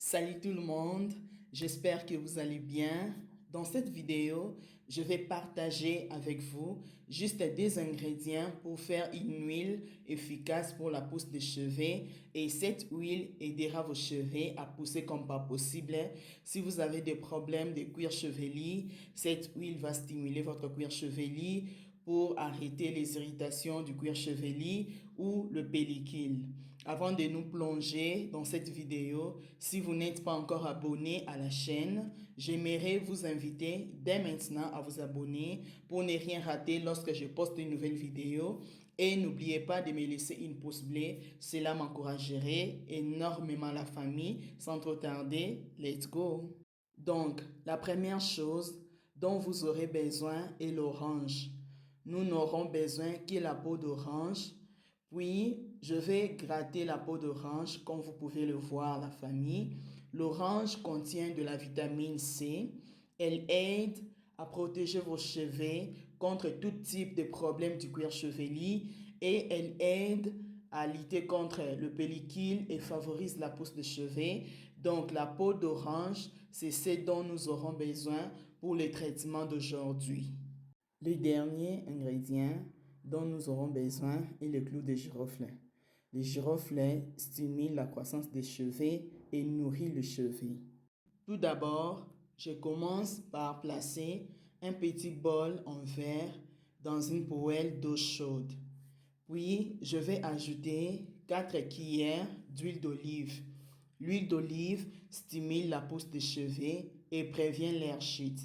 Salut tout le monde, j'espère que vous allez bien. Dans cette vidéo, je vais partager avec vous juste des ingrédients pour faire une huile efficace pour la pousse des cheveux et cette huile aidera vos cheveux à pousser comme pas possible. Si vous avez des problèmes de cuir chevelu, cette huile va stimuler votre cuir chevelu pour arrêter les irritations du cuir chevelu ou le pellicule. Avant de nous plonger dans cette vidéo, si vous n'êtes pas encore abonné à la chaîne, j'aimerais vous inviter dès maintenant à vous abonner pour ne rien rater lorsque je poste une nouvelle vidéo. Et n'oubliez pas de me laisser une pouce bleue, cela m'encouragerait énormément la famille. Sans trop tarder, let's go! Donc, la première chose dont vous aurez besoin est l'orange. Nous n'aurons besoin que la peau d'orange. Puis, je vais gratter la peau d'orange, comme vous pouvez le voir, la famille. L'orange contient de la vitamine C. Elle aide à protéger vos cheveux contre tout type de problèmes du cuir chevelu et elle aide à lutter contre le pellicule et favorise la pousse de cheveux. Donc, la peau d'orange, c'est ce dont nous aurons besoin pour le traitement d'aujourd'hui. Le dernier ingrédient dont nous aurons besoin est le clou de girofle. Le girofle stimule la croissance des cheveux et nourrit le cheveu. Tout d'abord, je commence par placer un petit bol en verre dans une poêle d'eau chaude. Puis, je vais ajouter 4 cuillères d'huile d'olive. L'huile d'olive stimule la pousse des cheveux et prévient l'air chute.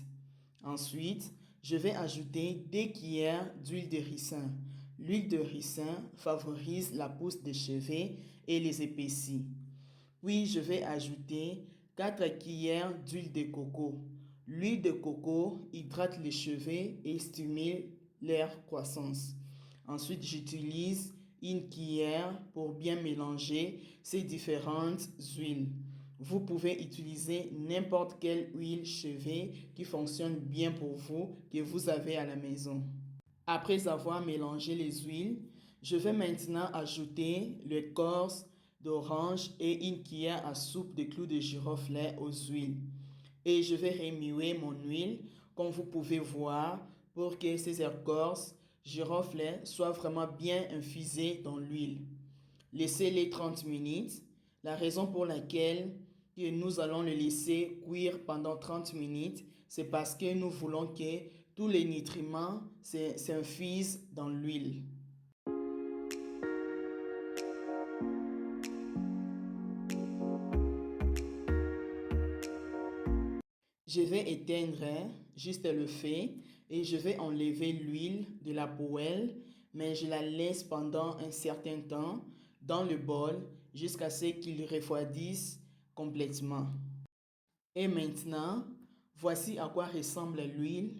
Ensuite, je vais ajouter 2 cuillères d'huile de ricin. L'huile de ricin favorise la pousse des cheveux et les épaissit. Puis, je vais ajouter 4 cuillères d'huile de coco. L'huile de coco hydrate les cheveux et stimule leur croissance. Ensuite, j'utilise une cuillère pour bien mélanger ces différentes huiles. Vous pouvez utiliser n'importe quelle huile cheveux qui fonctionne bien pour vous, que vous avez à la maison. Après avoir mélangé les huiles, je vais maintenant ajouter l'écorce d'orange et une cuillère à soupe de clous de girofle aux huiles. Et je vais remuer mon huile, comme vous pouvez voir, pour que ces écorces girofle soient vraiment bien infusées dans l'huile. Laissez-les 30 minutes. La raison pour laquelle nous allons le laisser cuire pendant 30 minutes, c'est parce que nous voulons que tous les nutriments s'infusent dans l'huile. Je vais éteindre juste le feu et je vais enlever l'huile de la poêle, mais je la laisse pendant un certain temps dans le bol jusqu'à ce qu'il refroidisse complètement. Et maintenant, voici à quoi ressemble l'huile.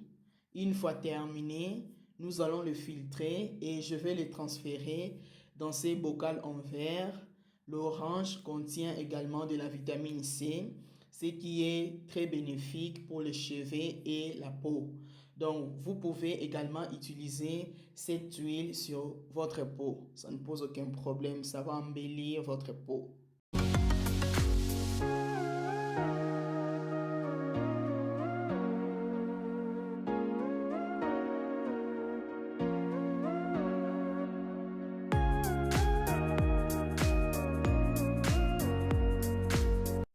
Une fois terminé, nous allons le filtrer et je vais le transférer dans ces bocaux en verre. L'orange contient également de la vitamine C, ce qui est très bénéfique pour les cheveux et la peau. Donc, vous pouvez également utiliser cette huile sur votre peau. Ça ne pose aucun problème, ça va embellir votre peau.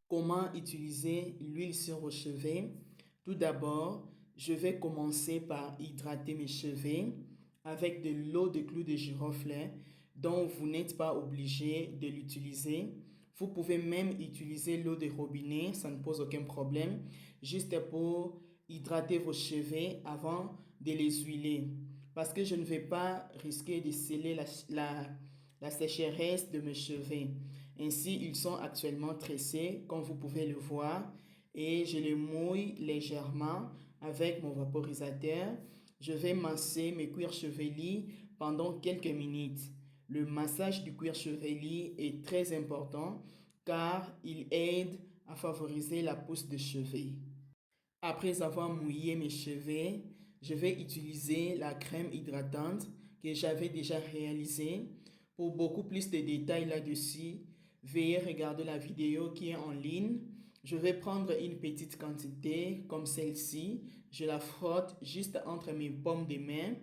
Comment utiliser l'huile sur vos cheveux? Tout d'abord, je vais commencer par hydrater mes cheveux avec de l'eau de clou de girofle dont vous n'êtes pas obligé de l'utiliser. Vous pouvez même utiliser l'eau de robinet, ça ne pose aucun problème, juste pour hydrater vos cheveux avant de les huiler. Parce que je ne vais pas risquer de sceller la sécheresse de mes cheveux. Ainsi, ils sont actuellement tressés, comme vous pouvez le voir, et je les mouille légèrement avec mon vaporisateur. Je vais masser mes cuirs chevelus pendant quelques minutes. Le massage du cuir chevelu est très important car il aide à favoriser la pousse de cheveux. Après avoir mouillé mes cheveux, je vais utiliser la crème hydratante que j'avais déjà réalisée. Pour beaucoup plus de détails là-dessus, veuillez regarder la vidéo qui est en ligne. Je vais prendre une petite quantité comme celle-ci. Je la frotte juste entre mes paumes de main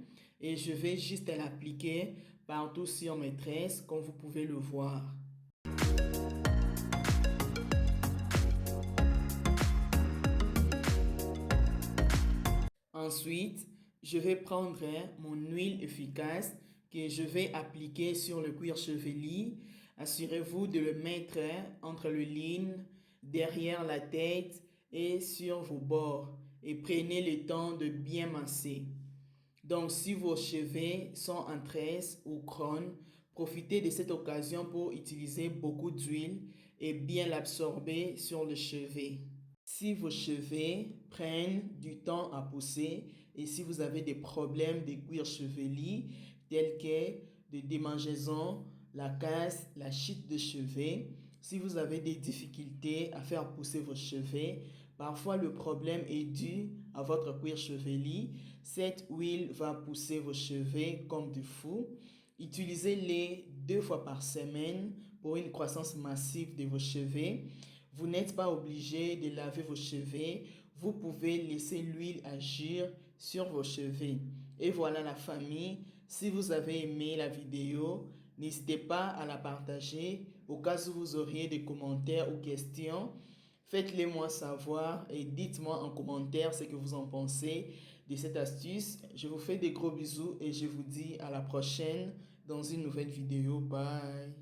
et je vais juste l'appliquer partout sur mes tresses comme vous pouvez le voir. Ensuite, je vais prendre mon huile efficace que je vais appliquer sur le cuir chevelu. Assurez-vous de le mettre entre le ligne, derrière la tête et sur vos bords. Et prenez le temps de bien masser. Donc, si vos cheveux sont en tresse ou crône, profitez de cette occasion pour utiliser beaucoup d'huile et bien l'absorber sur le cheveu. Si vos cheveux prennent du temps à pousser et si vous avez des problèmes de cuir chevelu tels que des démangeaisons, la casse, la chute de cheveux, si vous avez des difficultés à faire pousser vos cheveux, parfois le problème est dû à votre cuir chevelu. Cette huile va pousser vos cheveux comme du fou. Utilisez-les 2 fois par semaine pour une croissance massive de vos cheveux. Vous n'êtes pas obligé de laver vos cheveux. Vous pouvez laisser l'huile agir sur vos cheveux. Et voilà la famille. Si vous avez aimé la vidéo, n'hésitez pas à la partager au cas où vous auriez des commentaires ou questions. Faites-les moi savoir et dites-moi en commentaire ce que vous en pensez de cette astuce. Je vous fais des gros bisous et je vous dis à la prochaine dans une nouvelle vidéo. Bye!